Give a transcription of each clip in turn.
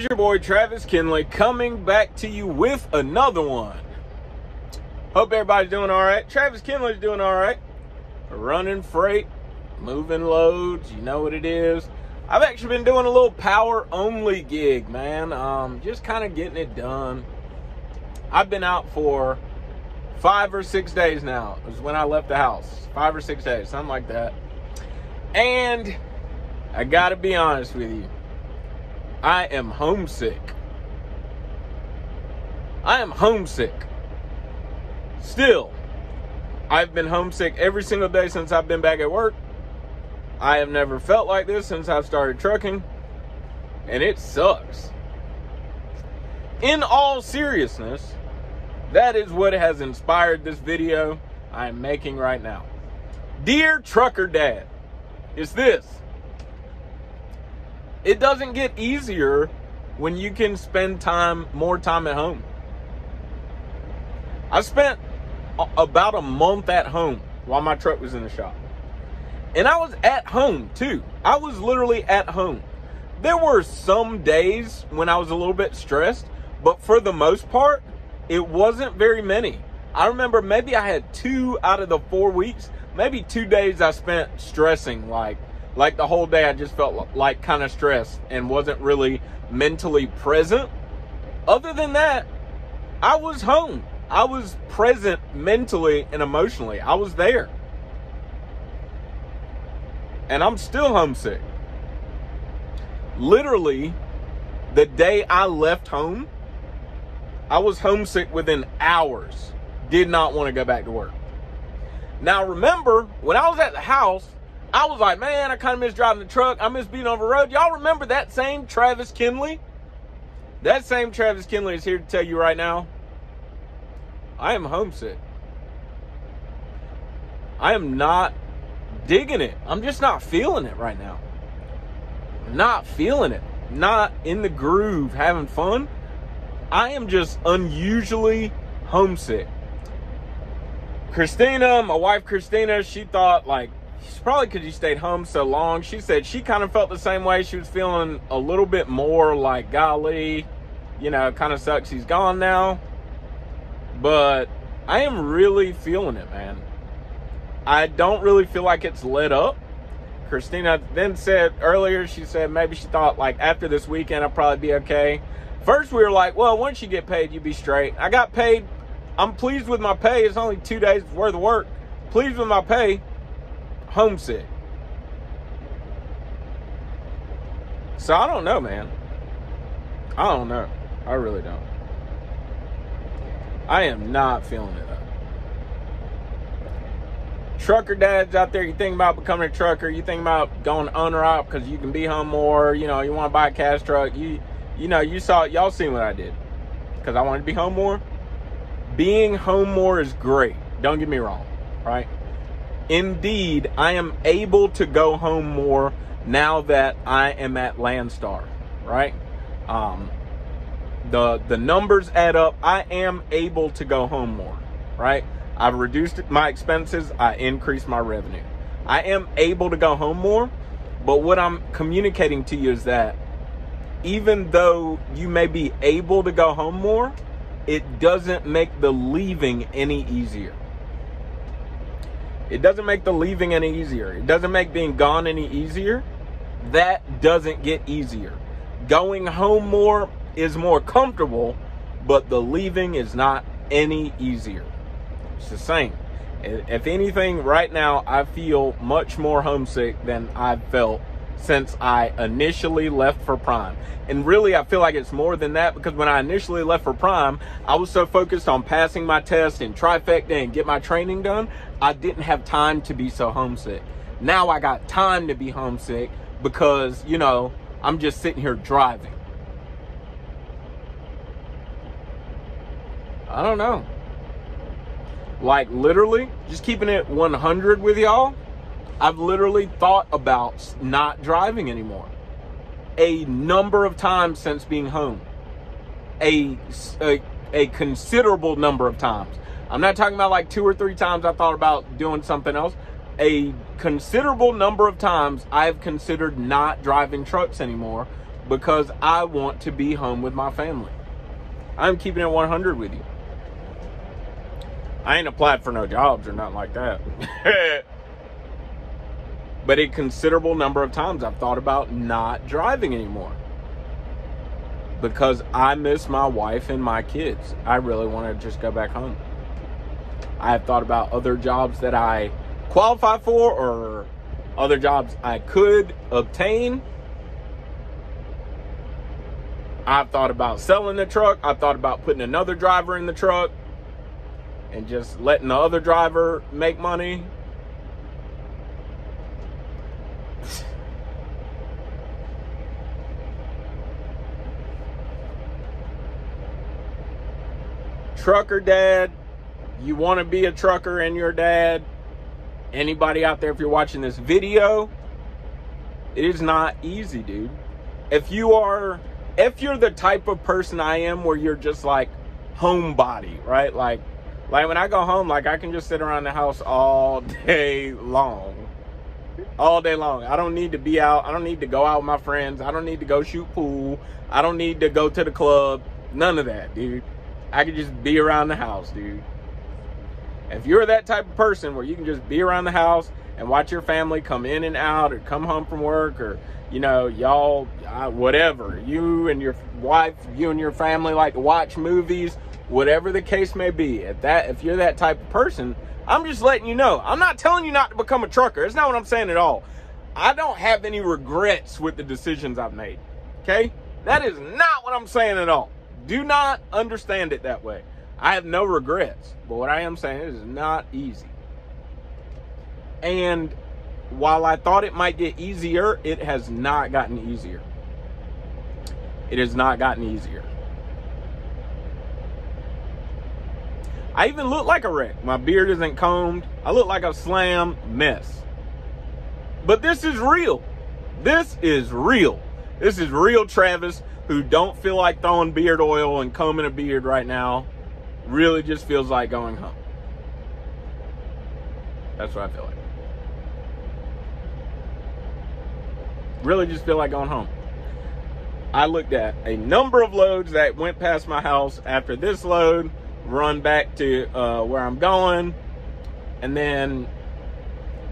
is your boy Travis Kinley coming back to you with another one. Hope everybody's doing all right. Travis Kinley's doing all right. Running freight, moving loads, you know what it is. I've actually been doing a little power only gig, man. Just kind of getting it done. I've been out for 5 or 6 days now. It was when I left the house. 5 or 6 days, something like that. And I gotta be honest with you. I am homesick. I am homesick. Still, I've been homesick every single day since I've been back at work. I have never felt like this since I've started trucking, and it sucks. In all seriousness, that is what has inspired this video I am making right now. Dear Trucker Dad, it's this. It doesn't get easier when you can spend more time at home. I spent about a month at home while my truck was in the shop. And I was at home too. I was literally at home. There were some days when I was a little bit stressed, but for the most part, it wasn't very many. I remember maybe I had 2 out of the 4 weeks, maybe 2 days I spent stressing, like the whole day I just felt like kind of stressed and wasn't really mentally present. Other than that, I was home. I was present mentally and emotionally. I was there. And I'm still homesick. Literally, the day I left home, I was homesick within hours. Did not want to go back to work. Now remember, when I was at the house, I was like, man, I kind of miss driving the truck. I miss being on the road. Y'all remember that same Travis Kinley? That same Travis Kinley is here to tell you right now, I am homesick. I am not digging it. I'm just not feeling it right now. Not feeling it. Not in the groove, having fun. I am just unusually homesick. Christina, my wife Christina, she thought like, it's probably because you stayed home so long. She said she kind of felt the same way. She was feeling a little bit more like, golly, you know, it kind of sucks he's gone now. But I am really feeling it, man. I don't really feel like it's let up. Christina then said earlier, she said maybe she thought like after this weekend I'll probably be okay. First we were like, well, once you get paid, you be straight. I got paid. I'm pleased with my pay. It's only 2 days worth of work. Pleased with my pay. Homesick. So I don't know, man. I don't know. I really don't. I am not feeling it. Trucker dads out there, you think about becoming a trucker, you think about going owner-op because you can be home more, you know, you want to buy a cash truck, you know, y'all seen what I did because I wanted to be home more. Being home more is great, don't get me wrong, right? Indeed, I am able to go home more now that I am at Landstar, right? The numbers add up. I am able to go home more, right? I've reduced my expenses. I increased my revenue. I am able to go home more, but what I'm communicating to you is that even though you may be able to go home more, it doesn't make the leaving any easier. It doesn't make the leaving any easier. It doesn't make being gone any easier. That doesn't get easier. Going home more is more comfortable, but the leaving is not any easier. It's the same. If anything, right now, I feel much more homesick than I've felt since I initially left for Prime. And really, I feel like it's more than that because when I initially left for Prime, I was so focused on passing my test and trifecta and get my training done, I didn't have time to be so homesick. Now I got time to be homesick because, you know, I'm just sitting here driving. I don't know. Like literally, just keeping it 100 with y'all, I've literally thought about not driving anymore. A number of times since being home. A considerable number of times. I'm not talking about like 2 or 3 times I thought about doing something else. A considerable number of times I've considered not driving trucks anymore because I want to be home with my family. I'm keeping it 100 with you. I ain't applied for no jobs or nothing like that. But a considerable number of times I've thought about not driving anymore because I miss my wife and my kids. I really want to just go back home. I have thought about other jobs that I qualify for or other jobs I could obtain. I've thought about selling the truck. I've thought about putting another driver in the truck and just letting the other driver make money. Trucker dad, you want to be a trucker and your dad, anybody out there, if you're watching this video, it is not easy, dude. If you're the type of person I am where you're just like homebody, right? Like when I go home, like I can just sit around the house all day long. All day long. I don't need to be out. I don't need to go out with my friends. I don't need to go shoot pool. I don't need to go to the club. None of that, dude. I can just be around the house, dude. If you're that type of person where you can just be around the house and watch your family come in and out or come home from work or, you know, y'all, whatever, you and your wife, you and your family like to watch movies, whatever the case may be, if you're that type of person, I'm just letting you know. I'm not telling you not to become a trucker. It's not what I'm saying at all. I don't have any regrets with the decisions I've made, okay? That is not what I'm saying at all. Do not understand it that way. I have no regrets, but what I am saying is not easy. And while I thought it might get easier, it has not gotten easier. It has not gotten easier. I even look like a wreck. My beard isn't combed. I look like a slam mess. But this is real. This is real. This is real Travis, who don't feel like throwing beard oil and combing a beard right now. Really just feels like going home. That's what I feel like. Really just feel like going home. I looked at a number of loads that went past my house after this load, run back to where I'm going, and then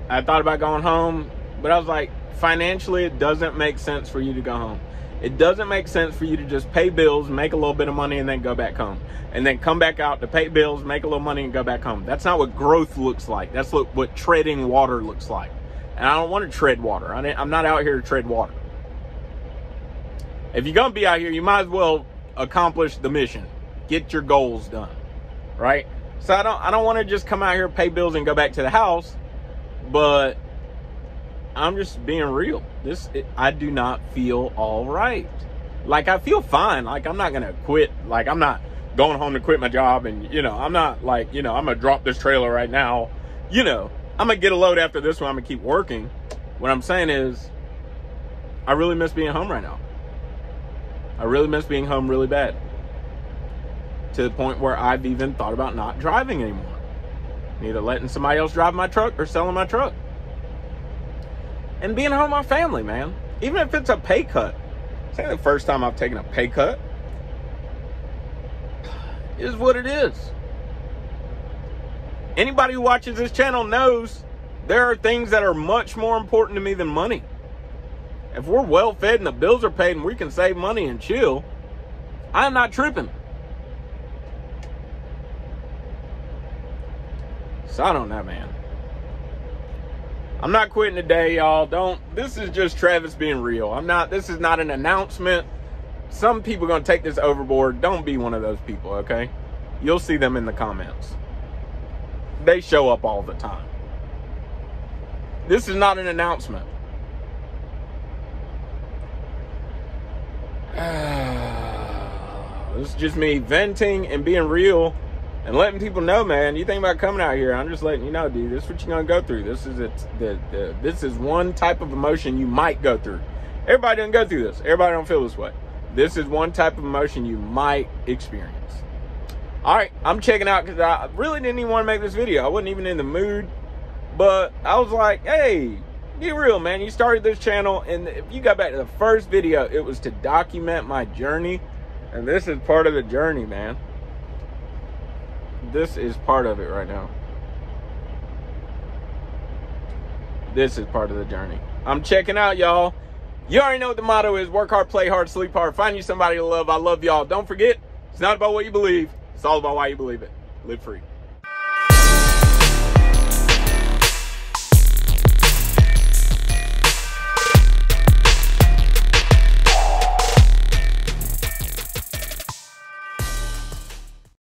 I thought about going home, but I was like, financially, it doesn't make sense for you to go home. It doesn't make sense for you to just pay bills, make a little bit of money, and then go back home. And then come back out to pay bills, make a little money, and go back home. That's not what growth looks like. That's what treading water looks like. And I don't want to tread water. I'm not out here to tread water. If you're going to be out here, you might as well accomplish the mission. Get your goals done, right? So I don't want to just come out here, pay bills, and go back to the house. But I'm just being real. I do not feel all right. Like, I feel fine. Like, I'm not going to quit. Like, I'm not going home to quit my job. And, you know, I'm not like, you know, I'm going to drop this trailer right now. You know, I'm going to get a load after this one. I'm going to keep working. What I'm saying is, I really miss being home right now. I really miss being home really bad. To the point where I've even thought about not driving anymore. Either letting somebody else drive my truck or selling my truck. And being home with my family, man. Even if it's a pay cut. It's not the first time I've taken a pay cut. It is what it is. Anybody who watches this channel knows there are things that are much more important to me than money. If we're well fed and the bills are paid and we can save money and chill, I'm not tripping. So I don't know, man. I'm not quitting today, y'all. This is just Travis being real. This is not an announcement. Some people are going to take this overboard. Don't be one of those people, okay? You'll see them in the comments. They show up all the time. This is not an announcement. This is just me venting and being real and letting people know, man, you think about coming out here, I'm just letting you know, dude, this is what you're going to go through. This is this is one type of emotion you might go through. Everybody doesn't go through this. Everybody don't feel this way. This is one type of emotion you might experience. All right, I'm checking out because I really didn't even want to make this video. I wasn't even in the mood, but I was like, hey, Be real, man. You started this channel, and if you got back to the first video, it was to document my journey. And this is part of the journey, man. This is part of it right now. This is part of the journey. I'm checking out, y'all. You already know what the motto is. Work hard, play hard, sleep hard. Find you somebody to love. I love y'all. Don't forget, it's not about what you believe. It's all about why you believe it. Live free.